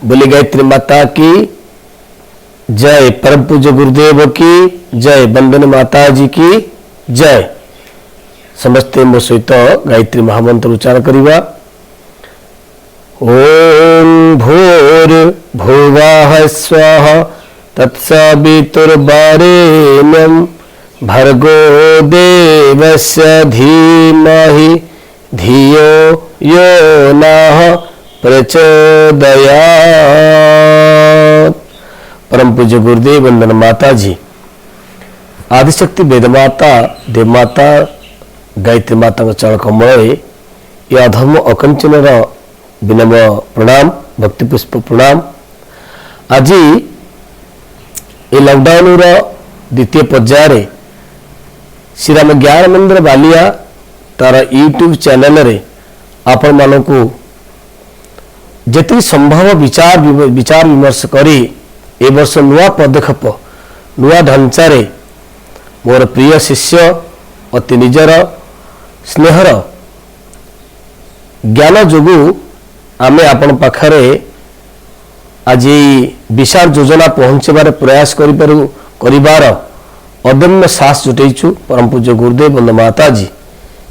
बोली गायत्री माता की जय, परम पूज्य गुरुदेव की जय, वंदन माता जी की जय। समस्ते मो सहित गायत्री महामंत्र उच्चारण करिवा। ओम भूर भुवः स्वः तत्सवितुर्वरेण्यं भर्गो देवस्य धीमहि धियो यो नः प्रचोदयात्। परम पूज्य गुरुदेव वंदन माता जी, आदिशक्ति वेद माता देव माता गायत्री माता चरण कमल ये अधर्म अकंचन विनम्र प्रणाम, भक्ति पुष्प प्रणाम। आज ये लॉकडाउन द्वितीय पर्यायर श्रीराम ज्ञान मंदिर बालिया तार यूट्यूब चैनल रे आपण मानकु जति संभव विचार विमर्श करी ए वर्ष नुआ पदक्षेप नुआ ढांचा रे मोर प्रिय शिष्य अति निजर स्नेहर ज्ञान जोगु आमे आपण पाखरे आज विशाल योजना पहुंचबार प्रयास करिबार अदम्य साहस जुटेइछु। परम पूज्य गुरुदेव वंदन माता जी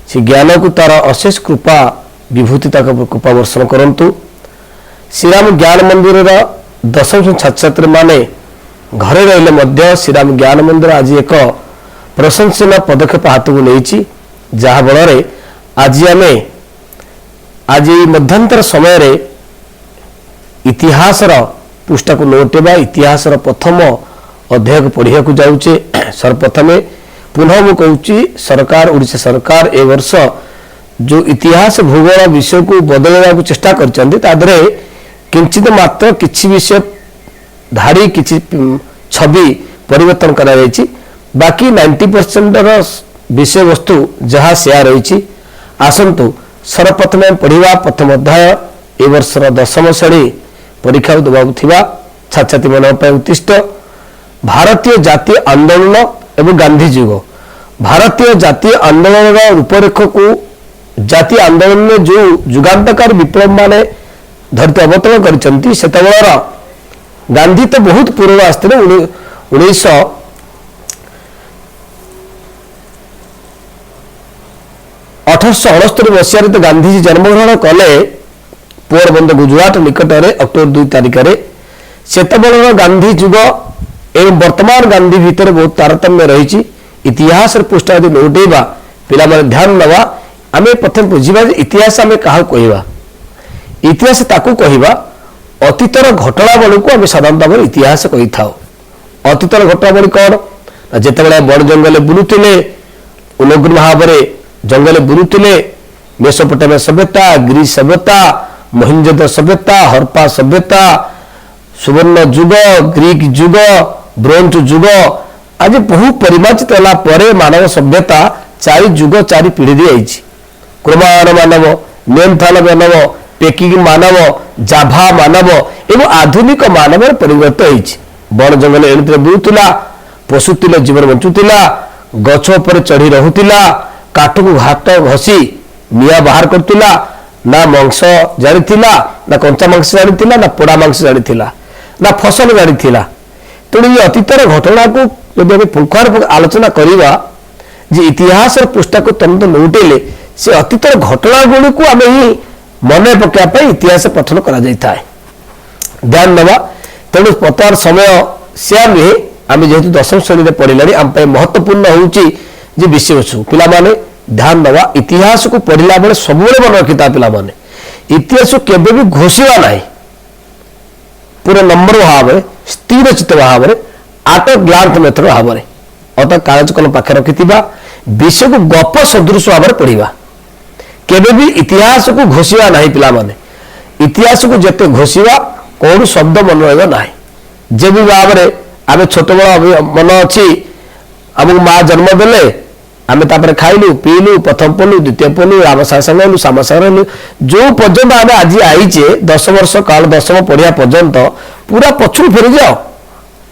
से ज्ञान को तार अशेष कृपा विभूति कृपा वर्षण करंतु। श्रीराम ज्ञान मंदिर दशम छात्र छात्री माने घरे रहिले मध्य श्रीराम ज्ञान मंदिर आज एक प्रशंसनीय पदक्षेप हाथ को नहीं, जहा बल आज आम आज मध्यांतर समय रे इतिहास पृष्ठा को नोटेबा, इतिहास प्रथम अध्याय को पढ़िया को जाऊे। सर्वप्रथमे पुनः मु कहूँ सरकार ओडिशा सरकार ए वर्ष जो इतिहास भूगोल विषय को बदलवा को चेष्टा कर किंचित मात्र किछि विषय धारी किछि छवि परिवर्तन करा जायछि, बाकी 90% विषय वस्तु जहाँ सेया रही। आसंतु सर्वप्रथमे पढ़िवा प्रथम अध्याय ए वर्षर दशम श्रेणी परीक्षा देवा छात्र छात्री मान उत्तिष्ठ भारतीय जातीय आंदोलन एवं गांधी युग। भारतीय जातीय आंदोलन रूपरेख को जातीय आंदोलन में जो जुगांतकार विप्लव माने धरती अवतरण करचंती सेतबेलर गांधी तो बहुत पूर्व आसते 1869 मसीह तो गांधीजी जन्मग्रहण कले पोरबंदर गुजरात निकट में अक्टोबर 2 तारिख में। सेतबेलर गांधी युग एवं वर्तमान गांधी भितर बहुत तारतम्य रही। इतिहास पृष्ठा यदि नोटेबा पिला माने ध्यान नवा आम प्रथम बुझा इतिहास आम क्या कहवा। इतिहास ताकू कहवा अतीतर घटनावली को आम साधारणतः भाव इतिहास कही था। अतीतर घटनावली कौन जिते बड़ जंगल बुलूले उलग्न भाव में जंगल बुलूले मेसोपोटामिया सभ्यता, ग्रीस सभ्यता, मोहिंजोदड़ो सभ्यता, हरप्पा सभ्यता, सुवर्ण युग, ग्रीक युग, ब्रोंज युग आज बहु परिमार्जित होला परे मानव सभ्यता 4 युग 4 पीढ़ी दी आई। क्रोमान मानव, नेमथाल मानव, पेकिंग मानव, जाभा मानव एवं आधुनिक मानव परिवर्तन होइछि। बड़ जंगल एणुते बुलुतिला, पशुतिले जीवन बंचुतिला, गछ पर चढ़ी रहुतिला, काठ को घाट घसी निया बाहर करतिला, ना मांस जानिथिला, ना कंचा मांस जानिथिला, ना पोड़ा मांस जानिथिला, ना फसल जानिथिला। तेणु ये अतीतर घटना को यदि आम पुंखार आलोचना करवा जे इतिहास पृष्ठा को तुम तो नोटेले से अतीतर घटना गुड़ी को आम ही मन पकड़ा इतिहास पठन करा जाए ध्यान नवा। तेणु वर्तमान समय से नुहे आम जेहेतु दशम श्रेणी में पढ़ला आम महत्वपूर्ण होची विषय वस्तु पिला माने ध्यान नवा। इतिहास को पढ़ला बेले सब मन रखिता पिला माने इतिहास केबे भी घोषिवा ना पूरा नंबर भाव में स्थिर चित्त भाव में आट ग्लांस मेथड भाव में अर्थात कागज कलम पाखे रखि विषय को गप सदृश भाव में पढ़ा केबे भी इतिहास को घोषिवा ना पिला माने इतिहास को जिते घोषिवा कौन शब्द मन रहा जे भी भाव में आम छोट बड़ मन अच्छी आमको माँ जन्म देले आम तापर खाइलु पीलु प्रथम पढ़लु द्वितीय पढ़लु राम सागर साम सागर जो पर्यंत आम आज आईचे 10 वर्ष काल दशम पढ़िया पर्यंत पूरा पछू फेरी जाओ।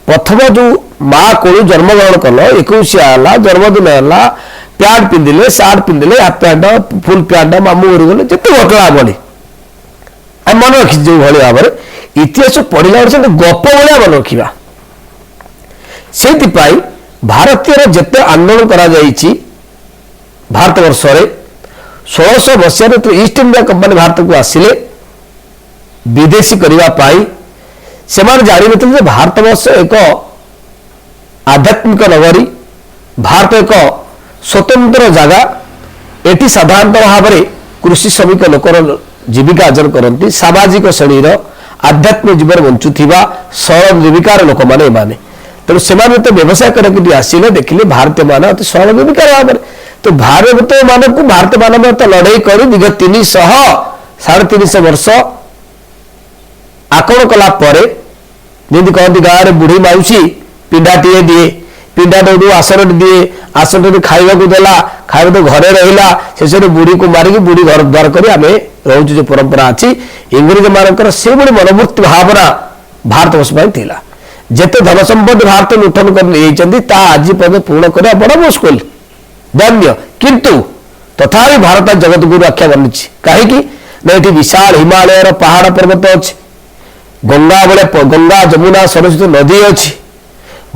प्रथम जो माँ को जन्म ग्रहण कल 21 जन्मदिन है पैंट पिंधिले सार्ट पिंधिले हाफ पैंट फुल पैंट मामू घर गले जिते घटना बनी मन रखी जो भाई भाव में इतिहास पढ़ला गप भाया मन रखा से भारतीय जिते आंदोलन करा भारत वर्ष 1600 मसीह ईस्ट इंडिया कंपनी भारत को आसिले विदेशी करने से जान भारत वर्ष एक आध्यात्मिक नगरी भारत एक स्वतंत्र जगह एटी साधारणतः भाव में कृषि श्रमिक लोकर जीविका अर्जन करती सामाजिक श्रेणीर आध्यात्मिक जीवन बंचुवा सरल जीविकार लोक मैंने तेणु से व्यवसाय करके आसिले देखिले भारतीय मान अति सरल जीविकार भाव में तो भारत मान को भारत मान लड़ाई कर दीर्घ 300 350 वर्ष आकलन कलापर जमी कहती गाँव में बुढ़ी माउसी पिंडाटे दिए पिंडाटे आसन दिए आसन खावा देला खाଇବା तो घरे रहा शेष बुढ़ी को मारिकी बुढ़ी घर द्वार कर आम रोचु जो परंपरा अच्छी इंग्रेज मानकर से बड़ी मनोवृत्ति भावना भारत वर्ष था जिते धन संपत्ति भारत लुठन कर आज पर्यटन पूर्ण करने बड़ा मुस्किल धन्य किंतु तथापि भारत जगत गुरु आख्या बनी कहीं ये विशाल हिमालय पहाड़ पर्वत अच्छी गंगा बड़े गंगा जमुना सरस्वती नदी अच्छी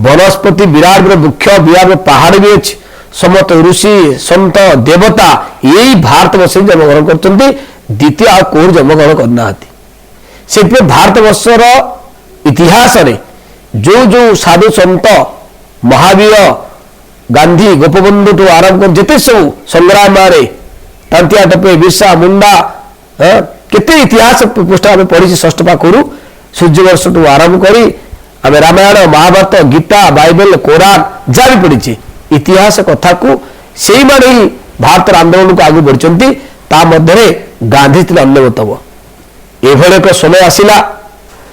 वनस्पति विराट बड़े वृक्ष विराट पहाड़ भी अच्छी समस्त ऋषि संत देवता यही भारत वर्ष जन्मग्रहण कर द्वितीय आ कौर जन्मग्रहण करना से भारत वर्षर इतिहास रे जो जो साधु संत महावीर गांधी गोपबंधु टू आरंभ कर जिते सब संग्राम तांतिया टपे बिरसा मुंडा केते इतिहास पृष्ठ आम पढ़ी षष्ठ पाखु सूर्यवर्ष टू आरंभ करी आम रामायण महाभारत गीता बाइबल कोरान जहाँ भी पढ़ी इतिहास कथा को से ही भारत आंदोलन को आगे बढ़ी गांधी थे अन्यतम एभली एक समय आसला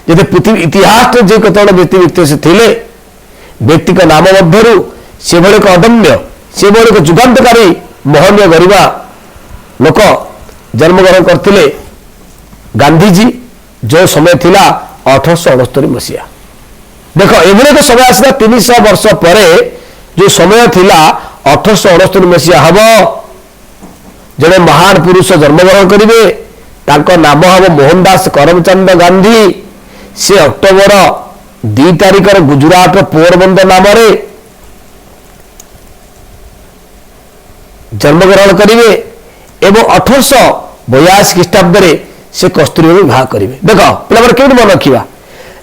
जब पृथ्वी इतिहास जो कत व्यक्ति व्यक्ति से थे व्यक्ति का नाम मध्य से भले एक अदम्य से भले एक जुगान्तकारी महनीय गरिमा लोक जन्मग्रहण करते गांधीजी जो समय थिला 1869 मसीहा देख एभली एक समय आसला 300 वर्ष पर जो समय थिला 1869 मसीहा हम जड़े महान पुरुष जन्मग्रहण करेंगे तांको नाम हम मोहनदास करमचंद गांधी से अक्टोबर 2 तारिख गुजरात पोरबंदर नाम जन्मग्रहण करेंगे एवं 1882 ख्रीष्टाब्द से कस्तूरबा विवाह करेंगे देख पे केवल मन रखा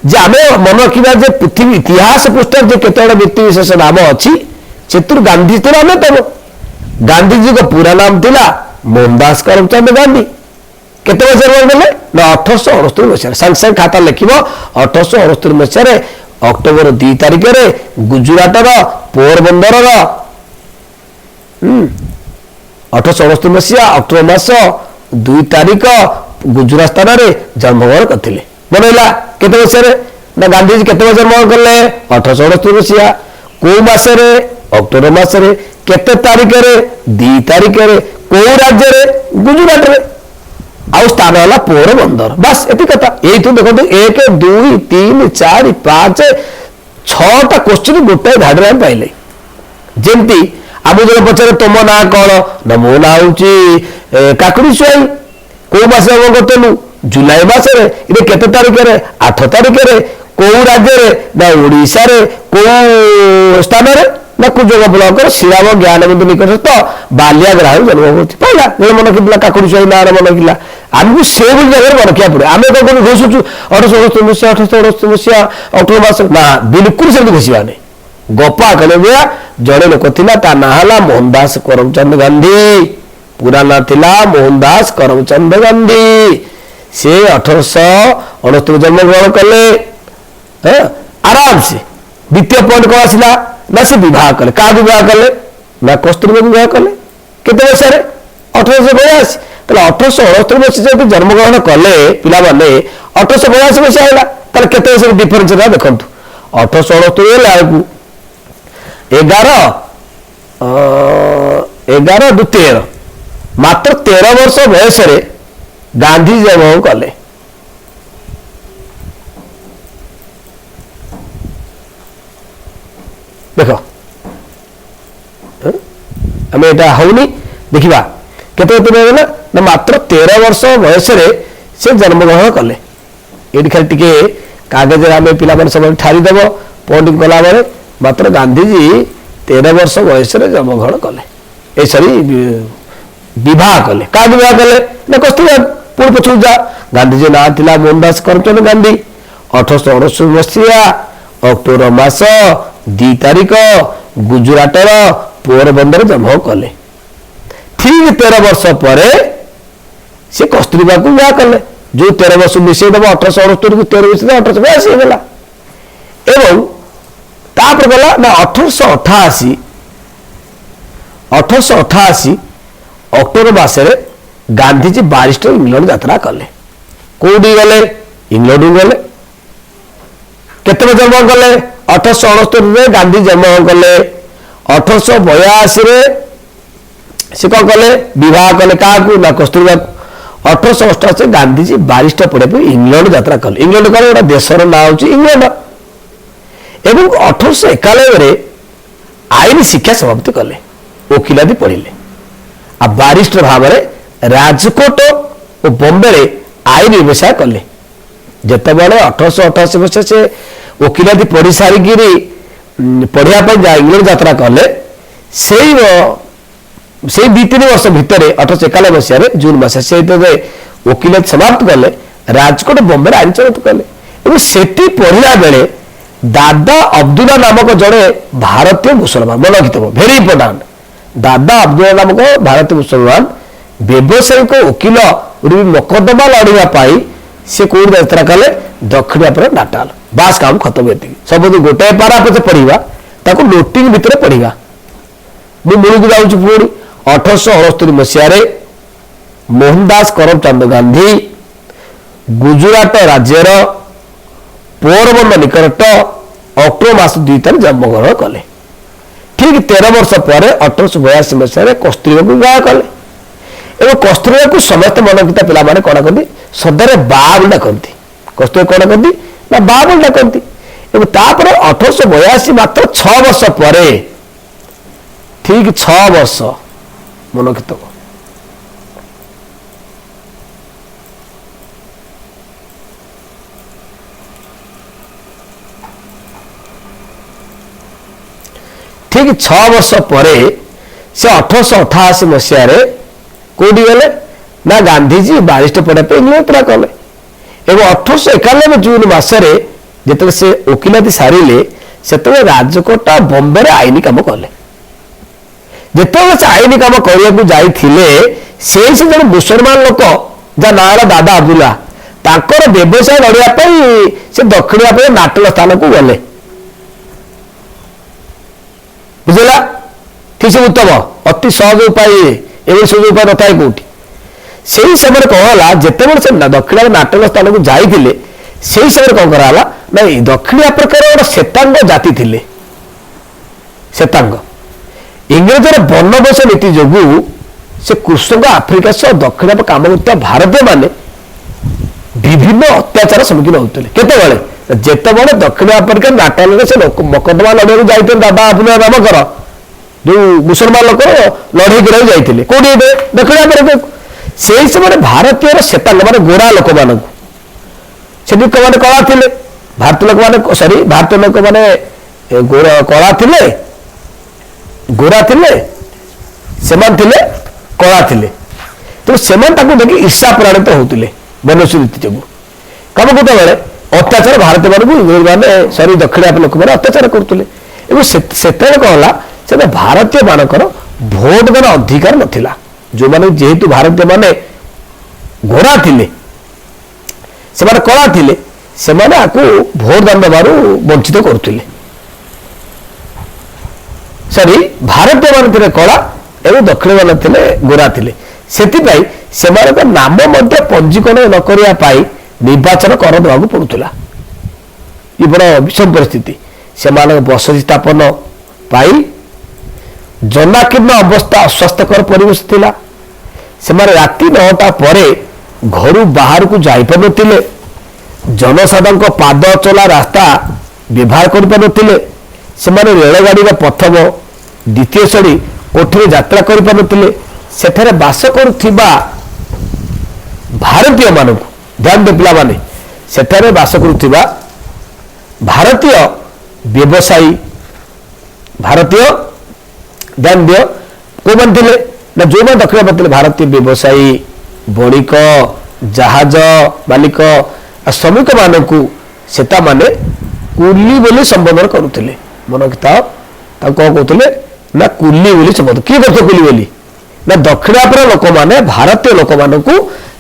जे आम मन रखा जे पृथ्वी इतिहास पृष्ठ जो केत व्यक्ति विशेष नाम अच्छी से गांधी थे अन्यतम गांधीजी को पूरा नाम थिला मोहनदास करमचंद गांधी केते वर्ष गले ना 1869 मसीह सांगे सांगे खाता लिख 1869 मसीह अक्टोबर 2 तारिख गुजरात पोरबंदर 1869 मसीहा अक्टोबर मास 2 तारिख गुजरात स्थान में जन्मग्रहण करते बनला केते मसीह ना गांधीजी केते जन्मग्रहण कले 1869 मसीहा को मसरे अक्टोबर मसरे केते तारिख 2 तारिख को राज्य गुजरात रे आउ स्थान है पोरबंदर बस ये कथा यही तो देखो 1 2 3 4 5 6टा क्वेश्चन गोटे धाड़ी में पाइले जमती आम जो पचारे तुम ना कौन ना मो ना हूँ काकुड़ी स्वाई कौ मस कलु जुलाई मसरे ये केते तारिख 8 तारिख कौ राज्य ना ओडिशा कौ स्थान ना कुजंग ब्लक श्रीराम ज्ञान बिंदु निकटस्थ बालिया ग्राम जन्म होगा मन कि काकुड़ी स्वाई ना मन कि आमको से जगह मन रखा पड़े आम कौन घोषुचु 1869 मसीहा 1868 मसीहा अक्टोबर मास ना बिल्कुल से घोषा नहीं गपा कले भैया जड़े लोक था ना मोहनदास करमचंद गांधी पूरा ना थिला मोहनदास करमचंद गांधी से 1869 जन्मग्रहण कले आराम से द्वितीय पॉइंट कौन आसला ना से विवाह कले क्या विवाह कले ना कस्तूरबा विवाह कले केते वर्ष 1882 ताले 1869 मसीह जब जन्मग्रहण कले पिला माने 1882 मसीहा हैला ताले केते वर्ष डिफरेंस रहा देखंतु 1869 हैला को 11 दु 13 मात्र 13 वर्ष बयस गांधी जन्म कले देख आम यहाँ हौनी देखा केते ना मात्र 13 वर्ष बयस से जन्मग्रहण कले ये खाली टिके कागज आम पे सब ठारीदेव पॉइंटिंग कला बेले मात्र गांधीजी 13 वर्ष बयस जन्मग्रहण कले सरी विवाह कले क्या विवाह कले ना कस्तूरबा पुणी पछू जा गांधीजी ना था मोहनदास करमचंद गांधी 1869 मसीहा अक्टोबर मास 2 तारिख गुजराटर पोरबंदर जन्म कले ठीक 13 वर्ष पर से कस्तूरबा को विवाह कले जो 13 वर्ष मिसेदब 1868 को 13 वर्ष 1882 गला एवं तापर गला ना 1888 अक्टोबर मासरे गांधीजी बारिस्टर इंग्लैंड यात्रा कले कौटी गले इंग्लैंड गले केते जन्म कले 1869 गांधी जन्म कले 1882 से कौन कले विवाह कले क्या ना कस्तूरबा 1888 गांधीजी बारिस्टर पढ़े इंग्लैंड यात्रा कले इंग्लैंड कले गोटे देशर ना हूँ इंग्लैंड एवं 1891 आईन शिक्षा समाप्ति कले वकिलादी पढ़िले आ बारिस्टर भाव में राजकोट और बॉम्बे आईन व्यवसाय कले जिते बड़े 1888 मसीह से वकिलादी पढ़ी सारिकी पढ़ापी इंग्लैंड यात्रा कले से 2-3 वर्ष भितर 1891 मसीह जून मस से वकिलाती समाप्त कले राजकोट बॉम्बे आईन समाप्त कले सेठी पढ़ला बेले दादा अब्दुल्ला नामक जड़े भारतीय मुसलमान मन रखिथ भेरी इंपोर्टाट दादा अब्दुल्ला नामक भारतीय मुसलमान व्यवसायिक वकिल मकदमा लड़ाई से कौन यात्रा कले दक्षिण अफ्रीका नाटाल बास काम खत्म ये सब गोटाए पारा पचे पढ़ा ताको नोटिंग भितर पढ़ा मुझे को जाऊँ पुणी 1868 मसीह मोहनदास करमचंद गांधी गुजरात राज्यर पोरबंदर निकट अक्टोबर मास 2 तारिख जन्मग्रहण कले ठीक 13 वर्ष पर 1882 मसीह कस्तूरबा को विवाह कले एवं कस्तूरबा को समस्त मनकिता पिला कौन करती सदारे बा बोली डाकती कस्तूरबा कौन करती ना बा बोली डाकती एवं तापर 1882 मात्र 6 वर्ष पर ठीक 6 वर्ष मनकित ठीक 6 वर्ष पर से 1888 मसीह कौटी गले ना गांधीजी बारिस्टर पढ़ापी इंग्लैंड यात्रा कले एवं 1891 जून मसरे जिते से वकिलाती सारे से राजकोट बॉम्बे आईन कम कले जिते से आईन कम करने से जन मुसलमान लोक जहाँ ना दादा अब्दुल्ला ताकर व्यवसाय लड़ाई से दक्षिण अफ्रीका नाटल स्थान को गले बुझेगा ठीक से उत्तम अति सहज उपाय एवं सहज उपाय न था कौटी से ही समय कहला जिते से दक्षिण नाटक स्थान को जाते से ही समय कौन कराला ना दक्षिण अफ्रिकार गोटे श्वेतांग जाति थे श्वेतांग इंग्रजर बनबस नीति जो से कृष्ण आफ्रिका सह दक्षिण काम करता भारतीय माने विभिन्न अत्याचार सम्मुखीन होते केत जिते दक्षिण अफ्रिका नाटाल से मकदमा लड़ाई जाते दादा अब्दुल्ला नामकर जो मुसलमान लोक लड़े गिराई जाते कौटी दक्षिण अफ्रिका से समय भारतीय श्वेतांग मान गोरा लोक मान से मैंने कला थे भारतीय लोक मैंने सॉरी भारतीय लोक मैंने कला थे गोरा थे से कला थे तो से देखिए ईर्षा प्रणाणित होते मनुष्य नीति जो कम गोटे बेले अत्याचार भारतीय मानक इंग्रेज मैंने सॉरी दक्षिण आफ्रिका लोक मैंने अत्याचार करुले से कहला से भारतीय मानकर भोट दान अधिकार नाला जो मैंने जेहेतु भारतीय माने घोड़ा थे से कला थे से भोट दान दबार वंचित करुले सॉरी भारतीय मान कला एवं दक्षिण मान थे गोरा थे से नाम पंजीकरण न करने निर्वाचन कर देवा पड़ूला ये बड़ विषम परिस्थिति से बसति स्थापन पाई जनाकीर्ण अवस्था अस्वास्थ्यकर परिवेश थिला से राति 9टा पर घर बाहर को जापर नुले जनसाधारण पाद चला रास्ता व्यवहार कर रेलगाड़ी प्रथम द्वितीय श्रेणी कोठी यात्रा कर बास करुवा भारतीय मान ध्यान दे पिला माने ସେଠାରେ ବାସ କରୁଥିବା ଭାରତୀୟ ବ୍ୟବସାୟୀ ଭାରତୀୟ ଧ୍ୟାନ ଦିଅ କୋଉମାନେ ଥିଲେ ନା ଯୋଉମାନେ ଦକ୍ଷିଣ ଭାରତରେ ଭାରତୀୟ ବ୍ୟବସାୟୀ ବଣିକ ଜାହାଜ ମାଲିକ ଶ୍ରମିକ ମାନଙ୍କୁ ସେଟା ମାନେ କୁଲି ବୋଲି ସମ୍ବୋଧନ କରୁଥିଲେ ମନ କିତାବ ତାକୁ କଣ କହୁଥିଲେ ନା କୁଲି ବୋଲି ସମ୍ବୋଧନ କିଏ କରୁଥିଲେ କୁଲି ବୋଲି ନା ଦକ୍ଷିଣ ଆଫ୍ରିକାର ଲୋକମାନେ ଭାରତୀୟ ଲୋକମାନଙ୍କୁ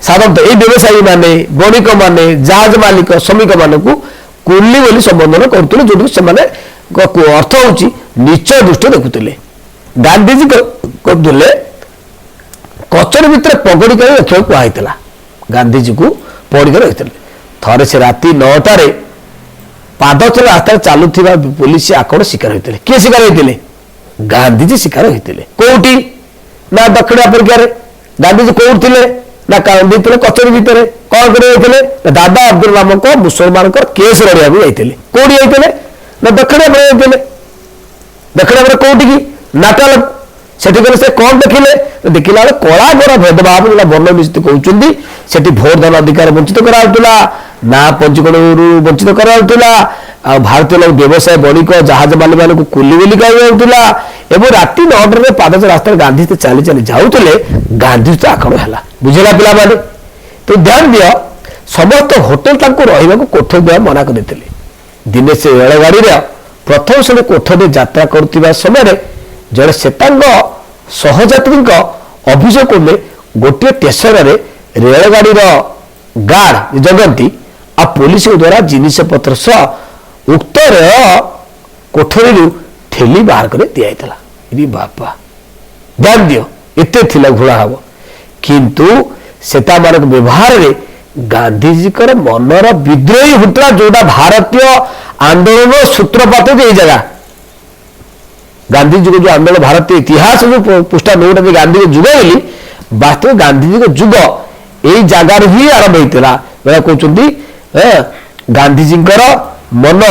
ସାଧାରଣତଃ ଏଇ ବ୍ୟବସାୟୀ ମାନେ ବଣିକ ମାନେ ଜାହାଜ ମାଲିକ ଶ୍ରମିକ ମାନଙ୍କୁ କୁଲି ବୋଲି ସମ୍ବୋଧନ କରୁଥିଲେ ଯୋଉଠି ସେମାନେ ଅର୍ଥ ହଉଛି ନିଚ ଦୃଷ୍ଟି ଦେଖୁଥିଲେ ଗାନ୍ଧୀଜୀ କରୁଥିଲେ କଚେରୀ ଭିତରେ ପଗଡି କରି ରଖିବାକୁ କୁହାଯାଇଥିଲା ଗାନ୍ଧୀଜୀକୁ ପଗଡି କରି ରଖିଥିଲେ ଥରେ ସେ ରାତି 9ଟାରେ ପାଦଚଲା ରାସ୍ତାରେ ଚାଲୁଥିବା ପୋଲିସ ଆକ୍ରମଣ ଶିକାର ହୋଇଥିଲେ କିଏ ଶିକାର ହୋଇଥିଲେ ଗାନ୍ଧୀଜୀ ଶିକାର ହୋଇଥିଲେ କୋଉଠି ନା ଦକ୍ଷିଣ ଆଫ୍ରିକାରେ ଗାନ୍ଧୀଜୀ କୋଉଠି ଥିଲେ ନା ଥିଲେ କଚେରୀ ଭିତରେ କଣ କରି ଯାଇଥିଲେ ଦାଦା ଅବଦୁଲ ନାମକ ମୁସଲମାନଙ୍କର କେସ୍ ଲଢିବାକୁ ଯାଇଥିଲେ କୋଉଠି ଯାଇଥିଲେ ନା ଦକ୍ଷିଣ ଆଫ୍ରିକା ଯାଇଥିଲେ ଦକ୍ଷିଣ ଆଫ୍ରିକା କୋଉଠି କି ନାଟାଲ ସେଠି ଗଲେ ସେ କଣ ଦେଖିଲେ ଦେଖିଲା ବେଳେ କଳା ଗୋରା ଭେଦଭାବ ଯୋଉଟା ବର୍ଣ୍ଣ ନିଶ୍ଚିତ କହୁଛନ୍ତି ସେଠି ଭୋଟ ଦାନ ଅଧିକାର ବଞ୍ଚିତ କରାଯାଉଥିଲା ନା ପଞ୍ଜୀକରଣରୁ ବଞ୍ଚିତ କରାଯାଉଥିଲା ଆଉ ଭାରତୀୟ ଲୋକ ବ୍ୟବସାୟ ବଣିକ ଜାହାଜ ମାଲିକମାନଙ୍କୁ କୁଲି ବୋଲି କୁହାଯାଉଥିଲା ଏବଂ ରାତି 9ଟାରେ ପାଦଚ ରାସ୍ତାରେ ଗାନ୍ଧୀ ଚାଲି ଚାଲି ଯାଉଥିଲେ ଗାନ୍ଧୀ ଆକ୍ରମଣ ହେଲା ବୁଝିଲା ପିଲାମାନେ ତ ଧ୍ୟାନ ଦିଅ ସମସ୍ତ ହୋଟେଲ ତାଙ୍କୁ ରହିବାକୁ କୋଠରୀ ଦେବା ମନା କରିଦେଇଥିଲେ ଦିନେ ସେ ରେଳଗାଡିର ପ୍ରଥମ ଶ୍ରେଣୀ କୋଠରୀରେ ଯାତ୍ରା କରୁଥିବା ସମୟରେ ଜଣେ ଶ୍ଵେତାଙ୍ଗ ସହଯାତ୍ରୀଙ୍କ ଅଭିଯୋଗ କଲେ ଗୋଟିଏ ଷ୍ଟେସନରେ ରେଳଗାଡିର ଗାର୍ଡ ଜଗନ୍ତି ଆଉ ପୋଲିସଙ୍କ ଦ୍ୱାରା ଜିନିଷପତ୍ର ସହ ଉକ୍ତ ରେଳ କୋଠରୀରୁ ଠେଲି ବାହାର କରି ଦିଆଯାଇଥିଲା ବାପା ଧ୍ୟାନ ଦିଅ ଏତେ ଥିଲା ଘୋଳା ହବ କିନ୍ତୁ ସେମାନଙ୍କ ବ୍ୟବହାରରେ ଗାନ୍ଧୀଜୀଙ୍କର ମନର ବିଦ୍ରୋହୀ ହୁଟଲା ଯୋଉଟା ଭାରତୀୟ ଆନ୍ଦୋଳନ ସୂତ୍ରପାତ ଏଇ ଜାଗା ଗାନ୍ଧୀଜୀ ଯୋଉ ଆନ୍ଦୋଳନ ଭାରତୀୟ ଇତିହାସ ଯୋଉ ପୃଷ୍ଠା ନଉଟା ଗାନ୍ଧୀଙ୍କ ଯୁଗ ବୋଲି ବାସ୍ତବ ଗାନ୍ଧୀଜୀଙ୍କ ଯୁଗ ଏଇ ଜାଗାରୁ ହିଁ ଆରମ୍ଭ ହେଇଥିଲା ଏରା କହୁଛନ୍ତି ଗାନ୍ଧୀଜୀଙ୍କର ମନ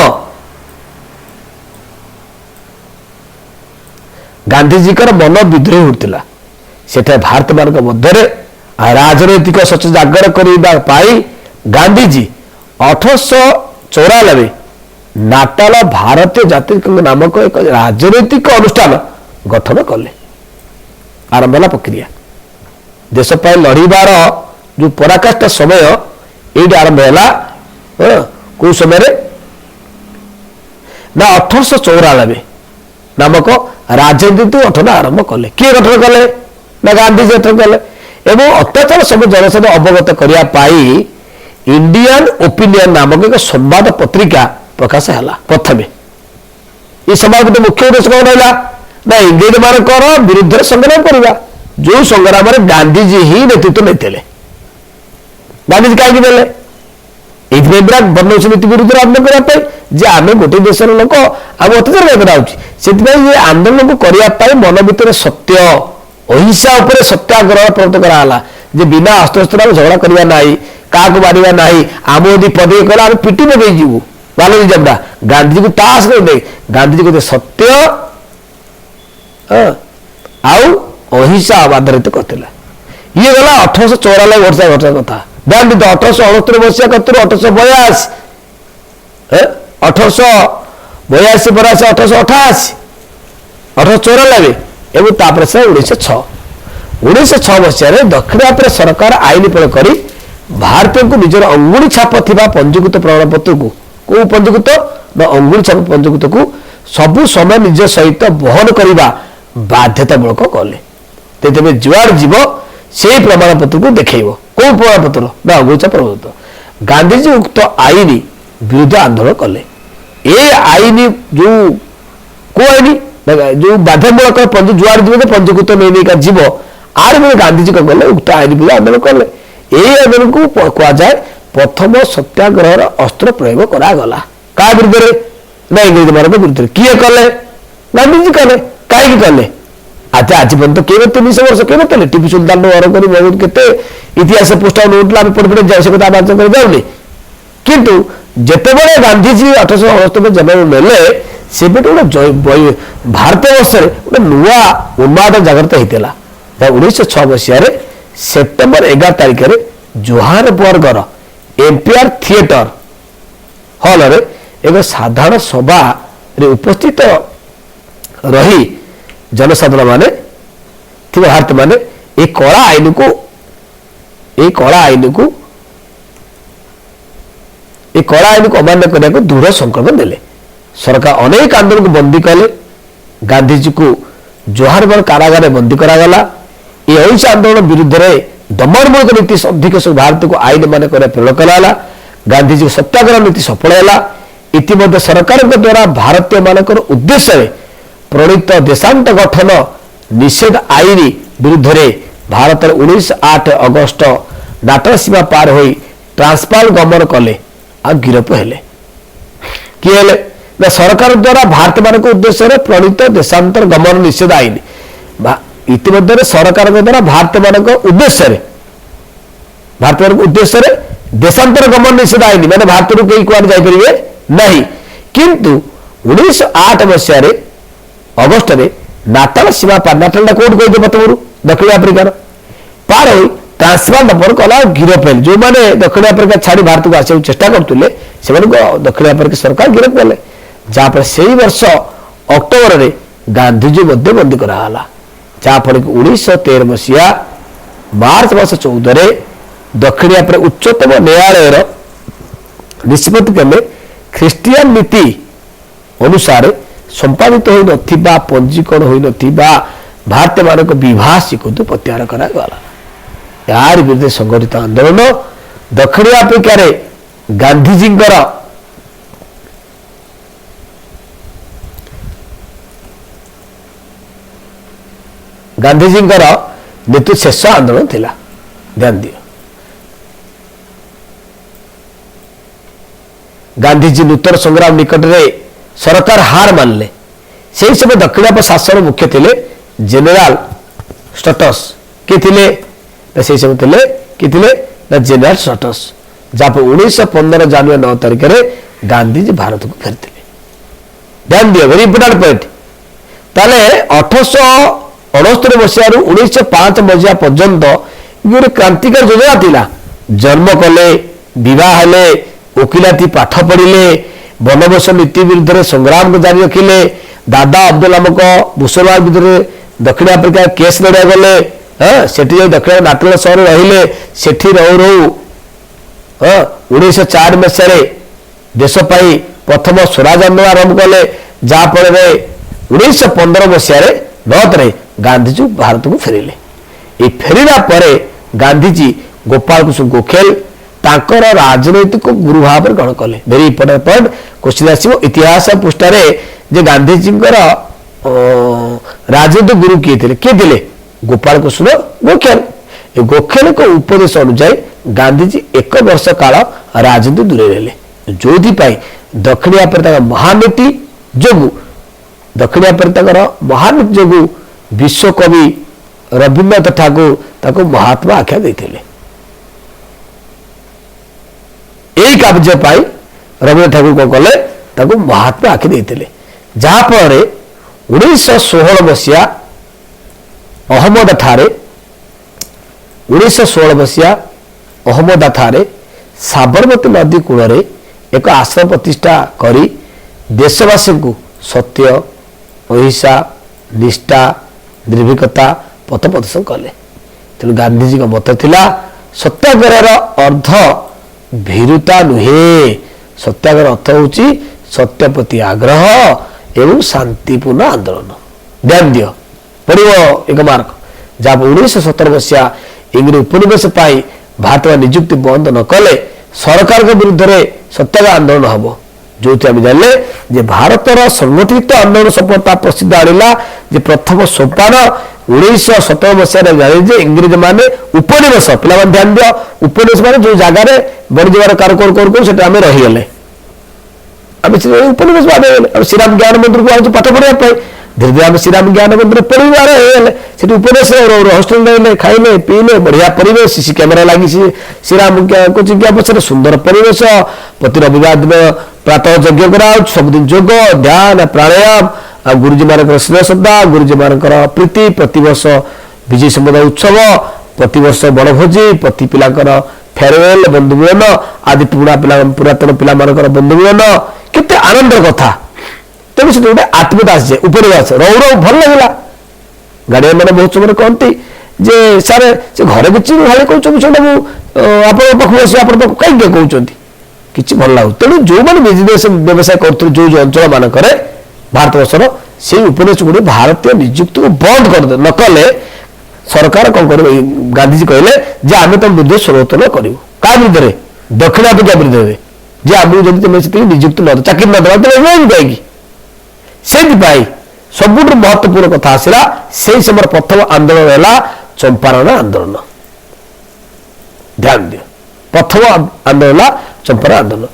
ଗାନ୍ଧୀଜୀଙ୍କର ମନ ବିଦ୍ରୋହୀ ଉଠିଥିଲା ସେଠାରେ ଭାରତ ମାନଙ୍କ ମଧ୍ୟରେ ରାଜନୈତିକ ସଚ ଜାଗର କରିବା ପାଇଁ ଗାନ୍ଧୀଜୀ 1894 ନାଟାଲ ଭାରତୀୟ ଜାତୀୟ ନାମକ ଏକ ରାଜନୈତିକ ଅନୁଷ୍ଠାନ ଗଠନ କଲେ ଆରମ୍ଭ ହେଲା ପ୍ରକ୍ରିୟା ଦେଶ ପାଇଁ ଲଢିବାର ଯୋଉ ପରାକାଷ୍ଠା ସମୟ ଏଇଠି ଆରମ୍ଭ ହେଲା କୋଉ ସମୟରେ ନା 1894 ନାମକ ରାଜନୀତି ଗଠନ ଆରମ୍ଭ କଲେ କିଏ ଗଠନ କଲେ ନା ଗାନ୍ଧୀଜୀ ଗଠନ କଲେ ଏବଂ ଅତ୍ୟାଚାର ସବୁ ଜନସାଧାରଣ ଅବଗତ କରିବା ପାଇଁ ଇଣ୍ଡିଆନ ଓପିନିୟନ ନାମକ ଏକ ସମ୍ବାଦ ପତ୍ରିକା ପ୍ରକାଶ ହେଲା ପ୍ରଥମେ ଏ ସମାଜର ମୁଖ୍ୟ ଉଦ୍ଦେଶ୍ୟ କଣ ରହିଲା ନା ଇଂରେଜ ମାନଙ୍କର ବିରୁଦ୍ଧରେ ସଂଗ୍ରାମ କରିବା ଯୋଉ ସଂଗ୍ରାମରେ ଗାନ୍ଧୀଜୀ ହିଁ ନେତୃତ୍ୱ ନେଇଥିଲେ ଗାନ୍ଧୀଜୀ କାହିଁକି ନେଲେ ଏଇଥିପାଇଁ ବିରାଟ ବର୍ଣ୍ଣସ ନୀତି ବିରୁଦ୍ଧରେ ଆନ୍ଦୋଳନ କରିବା ପାଇଁ ଯେ ଆମେ ଗୋଟେ ଦେଶର ଲୋକ ଆମ ଅତ୍ୟାଚାର କରାଯାଉଛି ସେଥିପାଇଁ ଏ ଆନ୍ଦୋଳନକୁ କରିବା ପାଇଁ ମନ ଭିତରେ ସତ୍ୟ ଅହିଂସା ଉପରେ ସତ୍ୟାଗ୍ରହ ପ୍ରବର୍ତ୍ତ କରାହେଲା ଯେ ବିନା ଅସ୍ତ୍ରଶସ୍ତ୍ର ଆମେ ଝଗଡା କରିବା ନାହିଁ କାହାକୁ ମାରିବା ନାହିଁ ଆମ ଯଦି ପଦେ କଲେ ଆମେ ପିଟି ପକେଇ ଯିବୁ ବାଲଜି ଜବଡ଼ା ଗାନ୍ଧୀଜୀକୁ ତାସ ଦେଇ ଗାନ୍ଧୀଜୀ କହିଲେ ସତ୍ୟ ଆଉ ଅହିଂସା ଆଧାରିତ କରିଥିଲା ଇଏ ଗଲା 1894 ବର୍ଷ ଘଟଣା କଥା ଧ୍ୟାନ ଦିଅ 1869 ମସିହା କତରୁ 1882 1882 ପରେ ଆସେ 1888 1894 ଏବଂ ତାପରେ ସେ 1906 ମସିହାରେ ଦକ୍ଷିଣ ଆଫ୍ରିକା ସରକାର ଆଇନ ପ୍ରୟୋଗ କରି ଭାରତୀୟଙ୍କୁ ନିଜର ଅଙ୍ଗୁଳି ଛାପ ଥିବା ପଞ୍ଜୀକୃତ ପ୍ରମାଣପତ୍ରକୁ କୋଉ ପଞ୍ଜୀକୃତ ନା ଅଙ୍ଗୁଳି ଛାପ ପଞ୍ଜୀକୃତକୁ ସବୁ ସମୟ ନିଜ ସହିତ ବହନ କରିବା ବାଧ୍ୟତାମୂଳକ କଲେ ତେବେ ଯୁଆଡେ ଯିବ ସେଇ ପ୍ରମାଣପତ୍ରକୁ ଦେଖେଇବ କୋଉ ପ୍ରମାଣପତ୍ର ନା ଅଙ୍ଗୁଳି ଛାପ ପ୍ରମାଣପତ୍ର ଗାନ୍ଧୀଜୀ ଉକ୍ତ ଆଇନ ବିରୁଦ୍ଧ ଆନ୍ଦୋଳନ କଲେ ଏ ଆଇନ ଯୋଉ କୋଉ ଆଇନ ଯୋଉ ବାଧ୍ୟତାମୂଳକ ଯୁଆଡେ ଯିବ ପଞ୍ଜୀକୃତ ନେଇକା ଯିବ ଆରେ ଗାନ୍ଧୀଜୀ କଣ କଲେ ଉକ୍ତ ଆଇନ ବିରୁଦ୍ଧ ଆନ୍ଦୋଳନ କଲେ এই আন্দোলনକୁ କୁହାଯାଏ ପ୍ରଥମ ସତ୍ୟାଗ୍ରହର ଅସ୍ତ୍ର ପ୍ରୟୋଗ କରାଗଲା କାହା ବିରୁଦ୍ଧରେ ନା ଇଂରେଜ ମାନଙ୍କ ବିରୁଦ୍ଧରେ କିଏ କଲେ ଗାନ୍ଧୀଜୀ କଲେ କାହିଁକି କଲେ ଆଜି ପର୍ଯ୍ୟନ୍ତ କେବେ 300 ବର୍ଷ କେବେ କଲେ ଟିପୁ ସୁଲତାନ ଆରମ୍ଭ କରି ବହୁତ କେତେ ଇତିହାସ ପୁସ୍ତକ ନୋଟଲା ଆମେ ପଢି ଯାଉ ସେ କଥା ଆଲୋଚନା କରି ଯାଉନି କିନ୍ତୁ ଯେତେବେଳେ ଗାନ୍ଧୀଜୀ 1869 ଜନ୍ମ ନେଲେ ସେବେଠୁ ଗୋଟେ ଭାରତ ବର୍ଷରେ ଗୋଟେ ନୂଆ ଉନ୍ମାଦ ଜାଗ୍ରତ ହେଇଥିଲା 1906 ମସିହାରେ ସେପ୍ଟେମ୍ବର 11 ତାରିଖରେ ଜୋହାନବର୍ଗର एम्पायर थिएटर हॉल रे एक साधारण सभा रे उपस्थित रही जनसाधारण माने भारत माने ए कला आईन को अमान्य करने को दृढ़ संकल्प नेले। सरकार अनेक आंदोलन को बंदी कले। गांधीजी को जोहारबाग कारागार में बंदी करागला। ये अहिंसा आंदोलन विरुद्ध में दमनमूलक नीति अधिक सब भारत को आईन मान प्रेरण कराला। गांधीजी सत्याग्रह नीति सफल है। इतिमध्य सरकार द्वारा भारतीय मानकर उद्देश्य प्रणीत देशांतर गठन निषेध आईन विरुद्ध में भारत 19 अगस्त नाटक सीमा पार हो ट्रांसपाल गमन कले आ गिरफ हेले। किए ना सरकार द्वारा भारत मान उद्देश्य प्रणीत देशांतर गमन निषेध आईन इतिमध्य सरकार द्वारा भारत मान उद्देश्य देशांतर गमन निषेध आईन माने भारत कई कुआडे जाइपरिबे नहीं। किंतु 1908 मसीह अगस्त में नाटाल सीमा पार नाटाल कोड कही बतमरू दक्षिण आफ्रिकार पार हो ट्रांसफर नंबर कला गिरफ हेले। जो मैंने दक्षिण आफ्रिका छाड़ी भारत को आसा चेष्टा करते दक्षिण आफ्रिका सरकार गिरफ कले। जहाँफल से वर्ष अक्टोबर में गांधीजी बंदी कराला। जहाँफल 1913 मसीहा मार्च मास 14 दक्षिण आफ्रिका उच्चतम न्यायालय निष्पत्ति क्रमे ख्रीस्टियान नीति अनुसार संपादित हो नथिबा पंजीकरण हो नथिबा भारतीय मानक विवाह स्वीकृति प्रत्याहार करागला। यार विरुद्ध संगठित आंदोलन दक्षिण आफ्रिका रे गांधीजी नीति शेष आंदोलन थिला। ध्यान दियो गांधीजी नूतन संग्राम निकट में सरकार हार मानले। से समय दक्षिण आफ्रिका शासन मुख्य थे जेनेराल स्टटस किए थे से समय थे कि जेनेराल स्टटस। जहाँ 1915 जानुआरी 9 तारिख में गांधीजी भारत को फेरते। ध्यान दियो वेरी इंपोर्टाट पॉइंट। ताले 1869 मसीह 1905 मसीहा पर्यंत गोटे क्रांतिकारी योजना थिला। जन्म कले विवाह हेले वकिलाती पाठ पढ़िले बनबस नीति विरुद्ध संग्राम को जारी रखिले। दादा अब्दुल नामक मुसलमान विरुद्ध दक्षिण आफ्रिका केस लड़ा गले। दक्षिण नाटाल सहर रहिले सेठी रहू रहू 1904 मसीह देश प्रथम स्वराज आंदोलन आरंभ कले। जहाँफल 1915 मसीह 9 तारिख गांधीजी भारत को फेरिले। ये फेरिला परे गांधीजी गोपाल कुसुम गोखले तांकर राजनैतिक गुरु भाव ग्रहण कले। वेरी इंपोर्टेंट पॉइंट क्वेश्चन आसो इतिहास पृष्ठारे जे गांधीजी राजनैतिक गुरु किए थे गोपाल कुसुम गोखले। गोखले को उपदेश अनुसार गांधीजी 1 वर्ष काल राजनीति दूरे रहे। जो दक्षिण आफ्रिका महानीति जो दक्षिण आफ्रिका महानीति जो विश्वकवि रवीन्द्रनाथ ठाकुर महात्मा आख्या देते। यही कार्य रवीन्द्रनाथ ठाकुर को कले महात्मा आखि देते। जहाँफल 1916 मसीहा अहमदा ठारे साबरमती नदी कूल एक आश्रम प्रतिष्ठा करी देशवासी को सत्य अहिंसा निष्ठा निर्भीकता पथ प्रदर्शन कले। तेणु गांधीजी का मत थिला सत्याग्रह अर्थ भीरुता नुहे। सत्याग्रह अर्थ होची सत्य प्रति आग्रह एवं शांतिपूर्ण आंदोलन। ध्यान दियो पड़ो एक मार्क। जहाँ 1917 मसीहा इंग्रेज उपनिवेश भारत में नियुक्ति बंद न कले सरकार के विरुद्ध में सत्याग्रह आंदोलन हम जो आम जानले जे भारतर संगठित आंदोलन सफलता प्रसिद्ध आनिला। जे प्रथम सोपान 1917 मसीह जाने इंग्रेज माने उपनिवेश पिला ध्यान दियो उपनिवेश माने जो जगार बढ़ जबार कारकोर कर आम रहीगले उपनिवेश भाव श्रीराम ज्ञान मंदिर को आज पाठ पढ़ाई धीरे धीरे आम श्रीराम ज्ञान मंदिर पढ़ार हो उपनिवेश हस्टेल रही खाइले पीले बढ़िया परिवेश सीसी कैमेरा लगी श्रीराम कोचिंग पचर सुंदर परिवेश प्रति रविवार दिन प्रातः यज्ञ करा सबुदिन योग ध्यान प्राणायाम आ गुरुजी मान स्नेह श्रद्धा गुरुजी मान प्रीति प्रतिवर्ष विजय संपदा उत्सव प्रतिवर्ष बड़भोजी प्रति पिलाकर फेयरवेल बंधु मिलन आदि पुरातन पिला बंधु मिलन केते आनंद कथा तेणु से गोटे आत्मदास जे उपरदास रौ रौ भल लगे गाड़िया मैंने बहुत समय कहती जे सार से घर किसी भाई कहते आप कहीं कहते कि भल लगे तेणु जो मैंने बिजनेस व्यवसाय कर जो अंचल मानक भारत वर्षर से उपदेश गुड़ी भारतीय निजुक्ति को बंद कर न कले सरकार कौन कर गांधीजी कहले जे आम तुम विरुद्ध स्वरोतन करूँ क्या विरुद्ध दक्षिण आफ्रिका विरुद्ध जे आमको जब तुम से निजुक्ति न चाकरी न देवा कहीं से सबुठ महत्वपूर्ण कथा आसला से समय प्रथम आंदोलन है चंपारण आंदोलन ध्यान दियो प्रथम आंदोलन चंपारण आंदोलन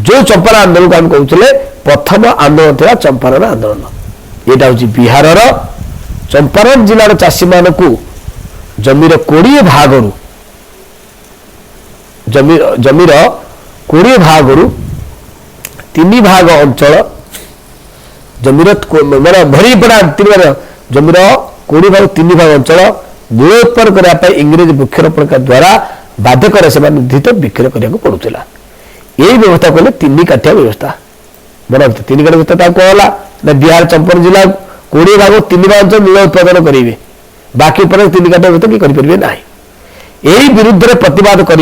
जो चंपारण आंदोलन को आम कहते प्रथम आंदोलन था चंपारण आंदोलन यहाँ हूँ बिहार चंपारण जिलार चाषी मान जमीर 20 भागरू जमीर 20 भागरू 3 भाग अंचल जमीर मतलब भरीपड़ा 3 भाग जमीर 20 भाग 3 भाग अंचल मूलोत्पादन करने इंग्रेज वृक्षरोपण द्वारा बाध्यकर से निर्धारित विक्रय करने पड़ूला यही व्यवस्था कहले 3 काठिया व्यवस्था बना 3 काठिया व्यवस्था कहला ना बिहार चंपारण जिला 20 भाग 3 भाग अंचल मूल उत्पादन करेंगे बाकी 3 काठिया व्यवस्था कि करेंगे ना यही विरुद्ध में प्रतिवाद कर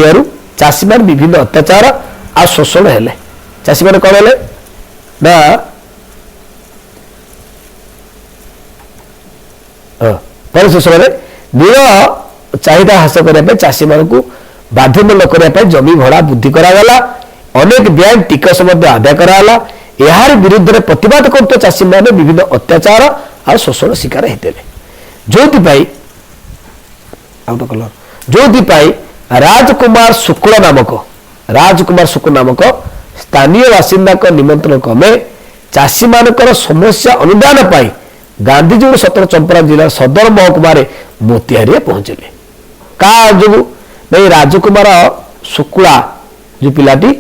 चाषी मान विभिन्न अत्याचार आ शोषण हेले चाषी मैंने कौन हेले ना पर शोषण नील चाहिदा ह्रास करने चाषी मान बाध्यमूल करने जमी भड़ा वृद्धि करागला अनेक बैंक टिकस आदाय कराला यार विरुद्ध में प्रतिवाद करते चाषी मैंने विभिन्न अत्याचार आ शोषण शिकार होते जो राजकुमार शुक्ल नामक स्थानीय बासिंदा निमंत्रण क्रमे चाषी मानकर समस्या अनुदान पाई गांधीजी 17 चंपारण जिला सदर महकुमा मोतिहारी पहुंचले का जो भाई राजकुमार शुक्ला जो पिलाटी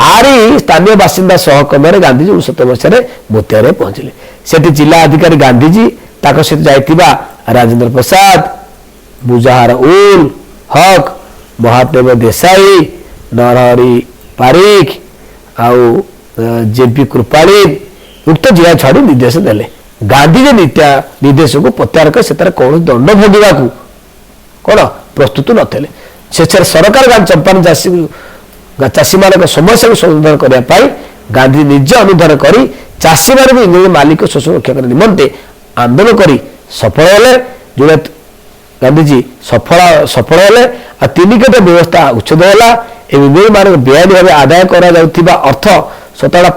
आरी स्थानीय बासिंदा सहकर्म गांधीजी 1917 मसीह मोतिहारी पहुंचले से जिला अधिकारी गांधीजी सहित जाइथिबा राजेंद्र प्रसाद मुजाहार उल हक महादेव देसाई नरहरी पारिक आउ जेपी कृपाणी उक्त जिला छाड़ी निर्देश देले गांधीजी निर्देश को प्रत्याहार कर कौन दंड भोगवा कौन प्रस्तुत नथिले से सरकार गांधी चंपारण चाषी मान समस्या को समाधान करने गांधी निज अनुधान कर चाषी मान इंग्रेज मालिक शोषण रक्षा करने निमंते आंदोलन कर सफल हेले जो गांधीजी सफल हेले आ 3 काठिया व्यवस्था उच्छेद है इंग्रेज मान बेआईन भाव आदाय कर अर्थ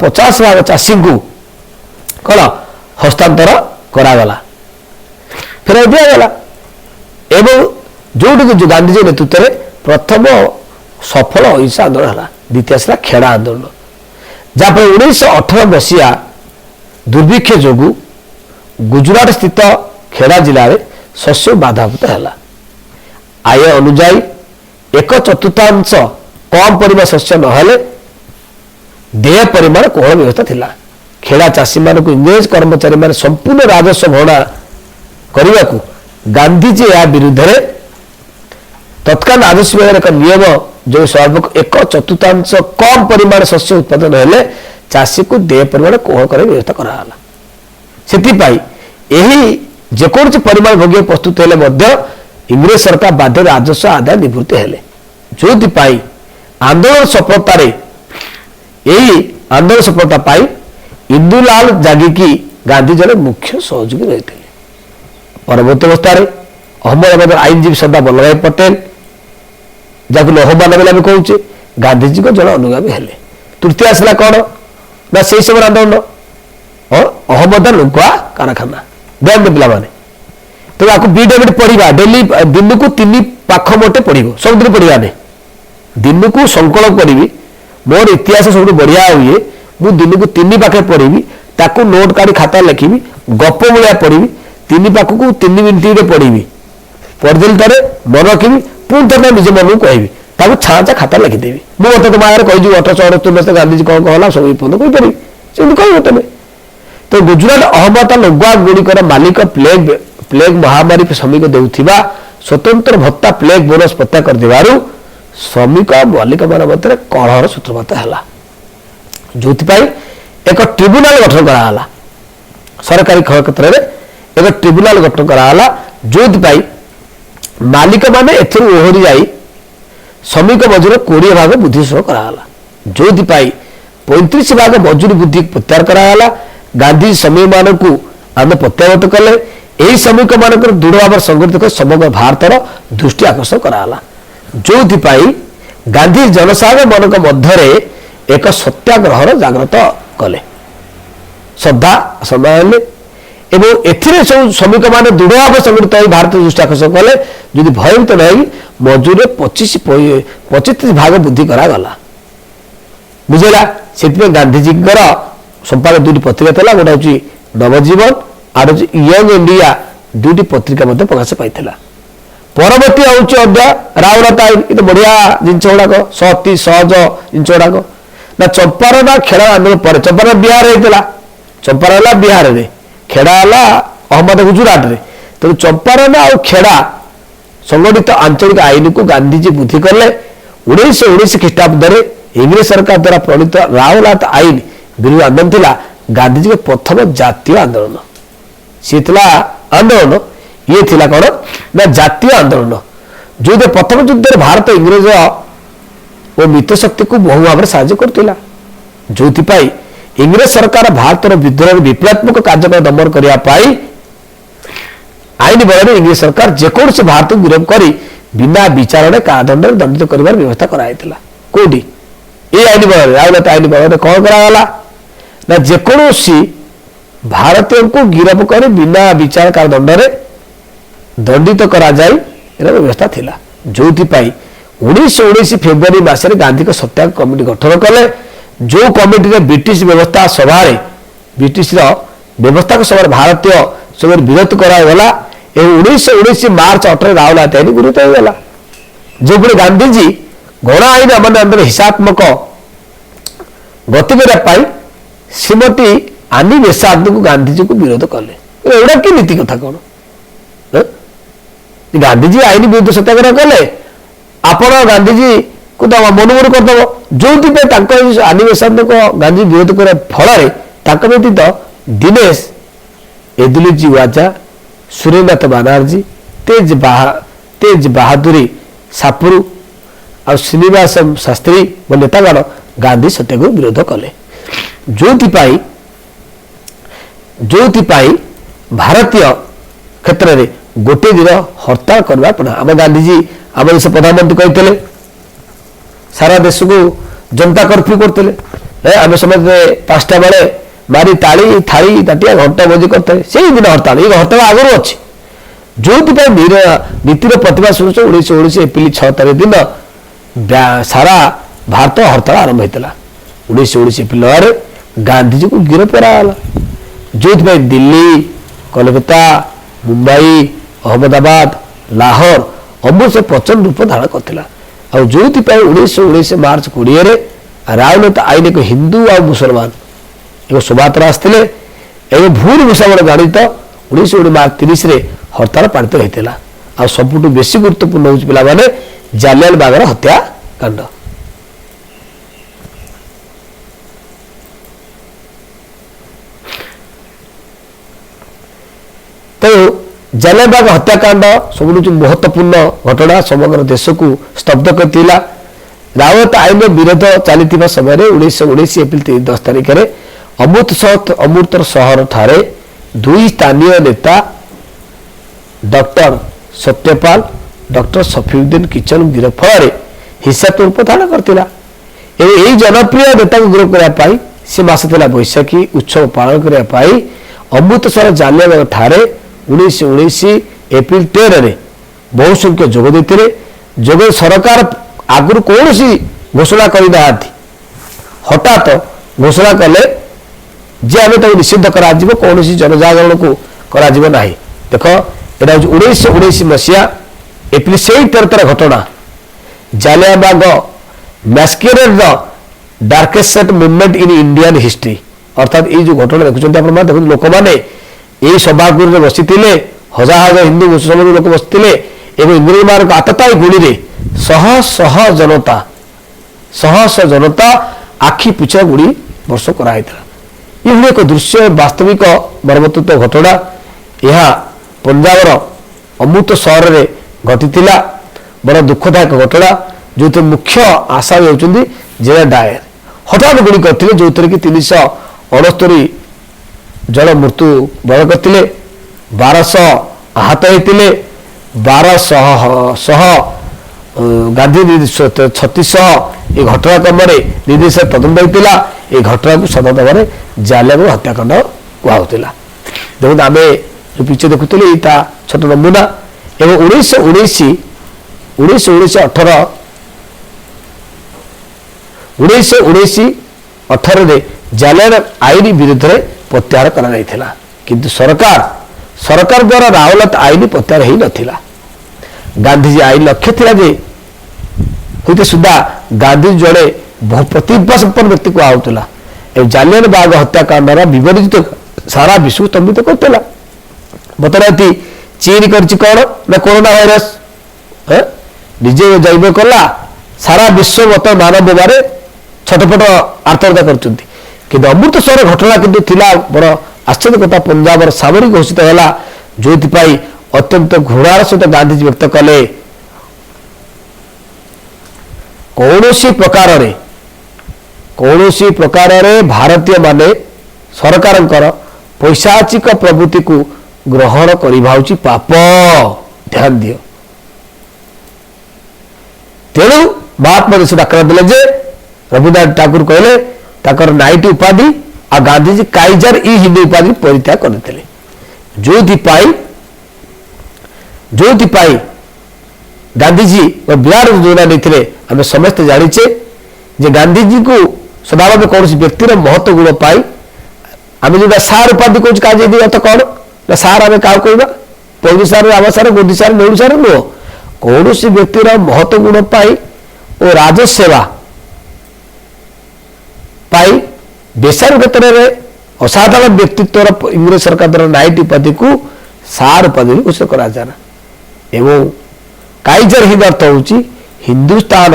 50 भाग चाषी को कौन हस्तांतर करागला फेर दिगला एवं जो गांधीजी नेतृत्व में प्रथम सफल अहिंसा आंदोलन है द्वितीय आसला खेड़ा आंदोलन जहाँपर 1918 मसीहा दुर्भिक्ष जो गुजरात स्थित खेड़ा जिले में शस्य बाधाप्राप्त है आय अनुजाई 1/4 कम परिमाण शस्य नहेले देय परिमाण कोहल व्यवस्था थिला खेड़ा चाषी मान इंग्रेज कर्मचारी मान संपूर्ण राजस्व भरणा करने को गांधीजी या विरुद्ध में तत्काल राजस्व एक नियम जो सर्वक 1/4 कम परिमाण शस्य उत्पादन हेले चाषी को देय परिमाण कोहल कर व्यवस्था कराला से जेकोसी परिमाण भोग्य प्रस्तुत हेले इंग्रेज सरकार बाध्य राजस्व आदाय निवृत्ति हेले जो आंदोलन सफलता यही आंदोलन सफलता पाई इंदुलाल जागिकी गांधी जन मुख्य सहयोगी रही परवर्त अवस्था अहमदाबाद आईनजीवी सरदार वल्लभ भाई पटेल जहाँ लोहमान बोले कहूचे गांधीजी को जन अनुगामी हेले तृतीय आसला कौन ना से समय आंदोलन अहमदाबाद लुगा कारखाना देख पे तो आपको बीडेट पढ़ा डेली दिन को 3 पाख मोटे पढ़ सबुदिन पढ़ा नहीं दिन को संकल्प करी मोर इतिहास सब बढ़िया हुए मुझे दिन को 3 पाखे पढ़ी ताकू नोट काढ़ी खाता लिखी गप भाया पढ़ी 3 पाख को 3 मिनिट पढ़ी पढ़देली तारे मन रखी पुणी थे निज मन को कहि छाँचा खाता लिखिदेवी मुझे तुम आगे कही 1868 मसीह गांधीजी कौन कहला सब पर्यटन कहीपरि कह तुम तो गुजरात अहमदाबाद लुगा गुड़िकर मालिक प्लेग महामारी श्रमिक देउथिबा स्वतंत्र भत्ता प्लेग बोनस प्रत्याहार कर ଶ୍ରମିକ ମାଲିକ ମାନ ମଧ୍ୟରେ କଳହର ସୂତ୍ରପାତ ହେଲା, ଯୋଉଥିପାଇଁ ଏକ ଟ୍ରିବ୍ୟୁନାଲ ଗଠନ କରାଗଲା। ସରକାରୀ କ୍ଷେତ୍ରରେ ଏକ ଟ୍ରିବ୍ୟୁନାଲ ଗଠନ କରାଗଲା, ଯୋଉଥିପାଇଁ ମାଲିକ ମାନେ ଏଥିରୁ ଓହରି ଯାଇ ଶ୍ରମିକ ମଜୁରୀ 20 ଭାଗ ବୃଦ୍ଧି କରାଗଲା, ଯୋଉଥିପାଇଁ 35 ଭାଗ ମଜୁରୀ ବୃଦ୍ଧି ପ୍ରତ୍ୟାହାର କରାଗଲା। ଗାନ୍ଧୀ ଶ୍ରମିକ ମାନଙ୍କୁ ଆମେ ପ୍ରତ୍ୟାଗତ କଲେ। ଏହି ଶ୍ରମିକ ମାନଙ୍କର ଦୃଢ଼ ଭାବରେ ସଂଗଠିତ କରି ସମଗ୍ର ଭାରତର ଦୃଷ୍ଟି ଆକର୍ଷଣ କରାଗଲା, ଯୋଉଥିପାଇଁ ଗାନ୍ଧୀ ଜନସାଧାରଣ ମାନଙ୍କ ମଧ୍ୟରେ ଏକ ସତ୍ୟାଗ୍ରହର ଜାଗ୍ରତ କଲେ, ଶ୍ରଦ୍ଧା ସମ୍ମାନ ଏବଂ ଏଥିରେ ସବୁ ଶ୍ରମିକ ମାନେ ଦୃଢ଼ ଭାବରେ ସଂଗଠିତ ହୋଇ ଭାରତ ଦୃଷ୍ଟି ଆକର୍ଷଣ କଲେ। ଯଦି ଭୟଭୀତ ନ ହୋଇ ମଜୁରୀରେ 25 ଭାଗ ବୃଦ୍ଧି କରାଗଲା, ବୁଝିଲା। ସେଥିପାଇଁ ଗାନ୍ଧୀଜୀଙ୍କର ସମ୍ପାଦକ ଦୁଇଟି ପତ୍ରିକା ଥିଲା, ଗୋଟେ ହଉଛି ନବଜୀବନ ଆଉ ହଉଛି ୟଙ୍ଗ ଇଣ୍ଡିଆ, ଦୁଇଟି ପତ୍ରିକା ମଧ୍ୟ ପ୍ରକାଶ ପାଇଥିଲା। ପରବର୍ତ୍ତୀ ହଉଛି ଅଧ୍ୟାୟ ରାଉରକେଲା ଆଇନ। କିନ୍ତୁ ବଢିଆ ଜିନିଷ ଗୁଡାକ, ଅତି ସହଜ ଜିନିଷ ଗୁଡାକ ନା। ଚମ୍ପାରଣ ଖେଳ ଆନ୍ଦୋଳନ ପରେ, ଚମ୍ପାରଣ ବିହାର ହେଇଥିଲା, ଚମ୍ପାରଣ ହେଲା ବିହାରରେ, ଖେଡ଼ା ହେଲା ଅହମ୍ମଦ ଗୁଜୁରାଟରେ। ତେଣୁ ଚମ୍ପାରଣ ଆଉ ଖେଡ଼ା ସଂଗଠିତ ଆଞ୍ଚଳିକ ଆଇନକୁ ଗାନ୍ଧୀଜୀ ବୃଦ୍ଧି କଲେ। 1919 ଖ୍ରୀଷ୍ଟାବ୍ଦରେ ଇଂରେଜ ସରକାର ଦ୍ୱାରା ପ୍ରଣୀତ ରାଉରକେଲା ଆଇନ ବିରୋଧୀ ଆନ୍ଦୋଳନ ଥିଲା ଗାନ୍ଧୀଜୀଙ୍କ ପ୍ରଥମ ଜାତୀୟ ଆନ୍ଦୋଳନ। ସିଏ ଥିଲା ଆନ୍ଦୋଳନ, ଇଏ ଥିଲା କ'ଣ ନା ଜାତୀୟ ଆନ୍ଦୋଳନ, ଯୋଉଥିରେ ପ୍ରଥମ ଯୁଦ୍ଧରେ ଭାରତ ଇଂରେଜ ଓ ମିତ୍ର ଶକ୍ତିକୁ ବହୁ ଭାବରେ ସାହାଯ୍ୟ କରୁଥିଲା, ଯୋଉଥିପାଇଁ ଇଂରେଜ ସରକାର ଭାରତର ବିଦ୍ରୋହରେ ବିପ୍ଳବାତ୍ମକ କାର୍ଯ୍ୟକ୍ରମ ଦମନ କରିବା ପାଇଁ ଆଇନ ବଳରେ ଇଂରେଜ ସରକାର ଯେକୌଣସି ଭାରତକୁ ଗିରଫ କରି ବିନା ବିଚାରରେ କାରାଦଣ୍ଡରେ ଦଣ୍ଡିତ କରିବାର ବ୍ୟବସ୍ଥା କରାଯାଇଥିଲା। କୋଉଠି? এই আইন বଳରେ, ରାଉରକେଲା ଆଇନ ବଳରେ କ'ଣ କରାଗଲା ନା ଯେକୌଣସି ଭାରତୀୟଙ୍କୁ ଗିରଫ କରି ବିନା ବିଚାର କାରାଦଣ୍ଡରେ ଦଣ୍ଡିତ କରାଯାଇ ଏହାର ବ୍ୟବସ୍ଥା ଥିଲା, ଯୋଉଥିପାଇଁ 1919 ଫେବୃଆରୀ ମାସରେ ଗାନ୍ଧୀଙ୍କ ସତ୍ୟାଗ୍ରହ କମିଟି ଗଠନ କଲେ। ଯୋଉ କମିଟିରେ ବ୍ରିଟିଶ ବ୍ୟବସ୍ଥା ସଭାରେ, ବ୍ରିଟିଶର ବ୍ୟବସ୍ଥାକ ସଭାରେ ଭାରତୀୟ ସମୟରେ ବିରୋଧ କରାଗଲା ଏବଂ 1919 ମାର୍ଚ୍ଚ 18 ରାଉରକେଲା ଆଇନ ଗୃହୀତ ହୋଇଗଲା, ଯେଉଁଭଳି ଗାନ୍ଧୀଜୀ ଗଣ ଆଇନ ଅବଦାନରେ ହିଂସାତ୍ମକ ଗତି କରିବା ପାଇଁ ଶ୍ରୀମତୀ ଆନି ବେସାନ୍ତଙ୍କୁ ଗାନ୍ଧୀଜୀଙ୍କୁ ବିରୋଧ କଲେ। ଏଗୁଡ଼ା କି ନୀତି କଥା କ'ଣ? ଗାନ୍ଧୀଜୀ ଆଇନ ବିରୁଦ୍ଧ ସତ୍ୟାଗ୍ରହ କଲେ, ଆପଣ ଗାନ୍ଧୀଜୀକୁ ତ ମନୁମୁରୁ କରିଦେବ, ଯୋଉଥିପାଇଁ ତାଙ୍କ ଆନି ବେସାନ୍ତଙ୍କ ଗାନ୍ଧୀ ବିରୋଧ କରିବା ଫଳରେ ତାଙ୍କ ବ୍ୟତୀତ ଦୀନେଶ ଏଦୁଲଜି ୱାଜା, ସୁରେନ୍ଦ୍ରନାଥ ବାନାର୍ଜୀ, ତେଜ ବାହାଦୁରୀ ସାପୁରୁ ଆଉ ଶ୍ରୀନିବାସ ଶାସ୍ତ୍ରୀ ଓ ନେତାଗଣ ଗାନ୍ଧୀ ସତ୍ୟାଗ୍ରହ ବିରୋଧ କଲେ, ଯୋଉଥିପାଇଁ ଭାରତୀୟ କ୍ଷେତ୍ରରେ ଗୋଟିଏ ଦିନ ହରତାଳ କରିବା ପଡ଼ିଲା। ଆମ ଗାନ୍ଧୀଜୀ ଆମ ଦେଶ ପ୍ରଧାନମନ୍ତ୍ରୀ କହିଥିଲେ ସାରା ଦେଶକୁ ଜନତା କର୍ଫ୍ୟୁ କରୁଥିଲେ, ଆମେ ସମସ୍ତେ 5ଟା ବେଳେ ମାରି ତାଳି ଥାଳି ତାଟିଆ ଘଣ୍ଟା ବଜି କରିଥିଲେ, ସେଇଦିନ ହରତାଳ। ଏଇ ହରତାଳ ଆଗରୁ ଅଛି, ଯୋଉଥିପାଇଁ ନୀତିର ପ୍ରତିବାଦ ସ୍ୱରୂପ 1919 ଏପ୍ରିଲ 6 ତାରିଖ ଦିନ ସାରା ଭାରତ ହରତାଳ ଆରମ୍ଭ ହୋଇଥିଲା। 1919 ଏପ୍ରିଲ 9ରେ ଗାନ୍ଧୀଜୀକୁ ଗିରଫ କରାଗଲା, ଯୋଉଥିପାଇଁ ଦିଲ୍ଲୀ, କଲକାତା, ମୁମ୍ବାଇ, ଅହମ୍ମଦାବାଦ, ଲାହୋର, ଅମୃତସର ପ୍ରଚଣ୍ଡ ରୂପ ଧାରଣ କରିଥିଲା। ଆଉ ଯୋଉଥିପାଇଁ 1919 ମାର୍ଚ୍ଚ 20ରେ ରାଉରକେଲା ଆଇନ ଏକ ହିନ୍ଦୁ ଆଉ ମୁସଲମାନ ଏକ ଶୋଭାଯାତ୍ରା ଆସିଥିଲେ ଏବଂ ଭୁଲ ମୁସଲମାନ ଗାଣିତ 1919 ମାର୍ଚ୍ଚ 30ରେ ହରତାଳ ପାଳିତ ହୋଇଥିଲା। ଆଉ ସବୁଠୁ ବେଶୀ ଗୁରୁତ୍ୱପୂର୍ଣ୍ଣ ହେଉଛି ପିଲାମାନେ ଜାଲିଆନାବାଗର ହତ୍ୟାକାଣ୍ଡ। ତେଣୁ ଜାଲିଆନାବାଗ ହତ୍ୟାକାଣ୍ଡ ସବୁଠୁ ମହତ୍ୱପୂର୍ଣ୍ଣ ଘଟଣା, ସମଗ୍ର ଦେଶକୁ ସ୍ତବ୍ଧ କରିଥିଲା। ରାଉରକେଲା ଆଇନର ବିରୋଧ ଚାଲିଥିବା ସମୟରେ 1919 ଏପ୍ରିଲ 10 ତାରିଖରେ ଅମୃତସର ସହର ଠାରେ ଦୁଇ ସ୍ଥାନୀୟ ନେତା ଡକ୍ଟର ସତ୍ୟପାଲ, ଡକ୍ଟର ସଫିଉଦ୍ଦିନ କିଚନ ଗିରଫ ଫଳରେ ହିଂସାତ୍ମକ ରୂପ ଧାରଣ କରିଥିଲା ଏବଂ ଏହି ଜନପ୍ରିୟ ନେତାଙ୍କୁ ଗିରଫ କରିବା ପାଇଁ ସେ ମାସ ଥିଲା ବୈଶାଖୀ ଉତ୍ସବ ପାଳନ କରିବା ପାଇଁ ଅମୃତସର ଜାଲିଆନାବାଗ ଠାରେ 1919 ଏପ୍ରିଲ 13ରେ ବହୁ ସଂଖ୍ୟକ ଯୋଗ ଦେଇଥିଲେ। ଯୋଗ ସରକାର ଆଗରୁ କୌଣସି ଘୋଷଣା କରିନାହାନ୍ତି, ହଠାତ୍ ଘୋଷଣା କଲେ ଯେ ଆମେ ତାକୁ ନିଷିଦ୍ଧ କରାଯିବ, କୌଣସି ଜନଜାଗରଣକୁ କରାଯିବ ନାହିଁ। ଦେଖ, এটা হচ্ছে 1919 মସିହା ଏପ୍ରିଲ 13 ଘଟଣା। Jallianwala Bagh ମ୍ୟାସକେରେଡର Darkest movement in Indian history, ଅର୍ଥାତ୍ ଏଇ ଯୋଉ ଘଟଣା ଦେଖୁଛନ୍ତି ଆପଣମାନେ, ଦେଖନ୍ତୁ ଲୋକମାନେ ଏଇ ସଭାଗୃହରେ ବସିଥିଲେ, ହଜାର ହଜାର ହିନ୍ଦୁ ମୁସଲମାନ ଲୋକ ବସିଥିଲେ एवं इंग्रज मान आतताई गुड़ी शह शह जनता आखि पिछा गुड़ी वर्ष कराई ये एक दृश्य वास्तविक मर्मतुत्व घटना यह पंजाबर अमृत सहर में घटी बड़ दुखदायक घटना जो मुख्य आसामी होती जेरा डायर हठात गुड़ी करते जो थी कि 369 जन मृत्यु बरण करते 1200 आहत होते 1200 गांधी 3600 ये घटनाक्रम निर्देश तदंत होता ये घटना को सदा दबार जालियान हत्याकांड कहला देखो आम जो पीछे देखुली छोट नमूना एवं 1918 जालियान आईन विरुद्ध में प्रत्याहार करा किंतु सरकार द्वारा रावलात आईन प्रत्याहार हो नाला गांधीजी आईन लक्ष्य थिला जे होते सुधा गांधी जड़े बहु प्रतिभा संपन्न व्यक्ति कहला जालियान बाग हत्याकांड विपरीत सारा विश्व स्तंभित करता बतलाती चीन कौन ना कोरोना भाइरस निजे जैव कला सारा विश्व मत मानव बारे छटपट आर्तता कर अमृतसर घटना किंतु बड़ आश्चर्य कथा पंजाब सामरिक घोषित है जो अत्यंत घृणार सहित गांधीजी व्यक्त कले कौन प्रकार भारतीय माने सरकार पैशाचिक प्रवृत्ति को ग्रहण करवा पाप ध्यान दियो तेणु महात्मा देश डाकरा देले जे रविन्द्रनाथ ठाकुर कहले नाइट उपाधि आ गांधीजी काइजर ई हिंदी उपाधि परित्याग करते जो गांधीजी विराट योजना नहीं आम समस्त जाचे जे गांधीजी को सदाभावे कौन व्यक्तिर महत्व गुण पाई आम जो सार उपाधि कौन क्या तो कौन ना सार आम क्या कहवा पौधी सार आम सार गोदी सार नेड़ू सार नुह कौन व्यक्तिर महत्व गुण पाई और राजसेवा पाई बेसार क्षेत्र में असाधारण व्यक्तित्व इंग्रेज सरकार द्वारा नाइट उपाधि को सार उपाधि घोषित करा एवं काइजर हिंद अर्थ हूँ हिंदुस्तान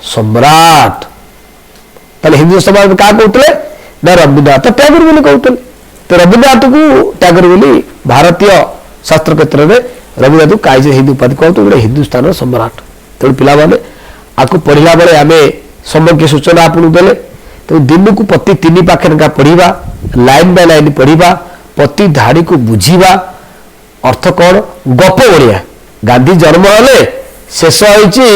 सम्राट ताले हिंदू समाज में क्या कहते ना रविन्द्रनाथ टैगोर बोली कहते तो रविन्द्रनाथ को टैगोर बोली भारतीय शास्त्र क्षेत्र में रविन्द्रनाथ को काइजर हिंदू उपाधि कहते गोटे हिंदुस्तान सम्राट तेणु पिलाने आपको पढ़ला बेले आम सम्यक सूचना आपको देले तो दिन को प्रति 3 पाखे पढ़ा लाइन बाय लाइन पढ़ा प्रति धाड़ी को बुझा अर्थ कौन गप बढ़िया गांधी जन्म हेले शेष होती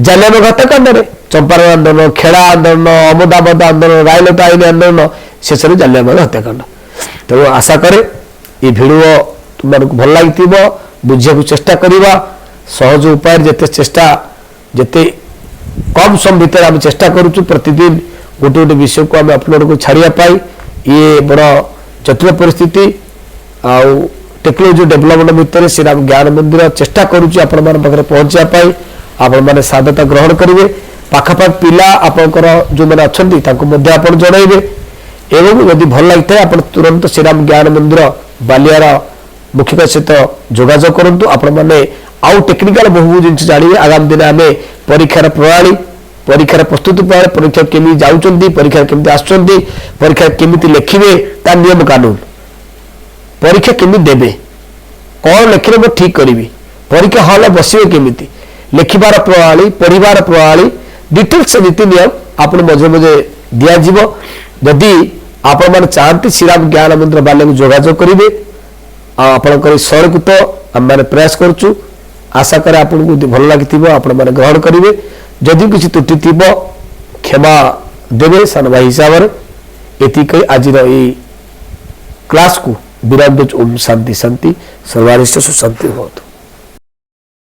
जालियान हत्याकांड चंपारण आंदोलन खेड़ा आंदोलन अहमदाबाद आंदोलन रायलता आईन आंदोलन शेष जालियान हत्याकांड तेणु आशा करे ये भिडियो तुमको भल लगी बुझा चेष्टा करवा सहज उपाय जिते चेष्टा जिते कम समय भितर आम चेष्टा करुचु प्रतिदिन गोटे गोटे विषय को आम अपलोड को छाड़ापी ये बड़ जटिल परिस्थिति आउ टेक्नोलोजी डेभलपमेंट भितर श्रीराम ज्ञान मंदिर चेष्टा करुच्ची आपण पाखे पहुंचापी आपण मैंने साधता ग्रहण करेंगे पाखापाखि पिला आपंकर जो मैंने अच्छा आप जनइबे एवं यदि भल लगी है आप तुरंत श्रीराम ज्ञान मंदिर बालियार मुख्य सहित जोगाजोग करूँ आपण मैंने आउ टेक्निकाल बहु जिन जानवे आगामी दिन आम परीक्षार प्रणाली परीक्षार प्रस्तुति प्रणाली परीक्षा केमी जाऊँच परीक्षा केमी आसुँच परीक्षा केमी लिखे ता नियम कानून परीक्षा केमी देवे कौन लिखिले मैं ठीक करी परीक्षा हल बसवे केमी लिखार प्रणाली पढ़ार प्रणाली डिटेल्स नीति नियम आप मझे मझे दिज्व जदि आपण मैंने चाहती श्रीराम ज्ञान मंदिर बाले को जोगाजोग करेंगे आपंकर सहयोग तो आम मैंने प्रयास करुचु आशा करे आपको भल लगी आपण मैंने ग्रहण करेंगे जदि किसी त्रुटि थी क्षमा देवे सान भाई हिसाब से ये आज क्लास को विराम ओम शांति शांति सर्वारिष्ट सुशांति होतु।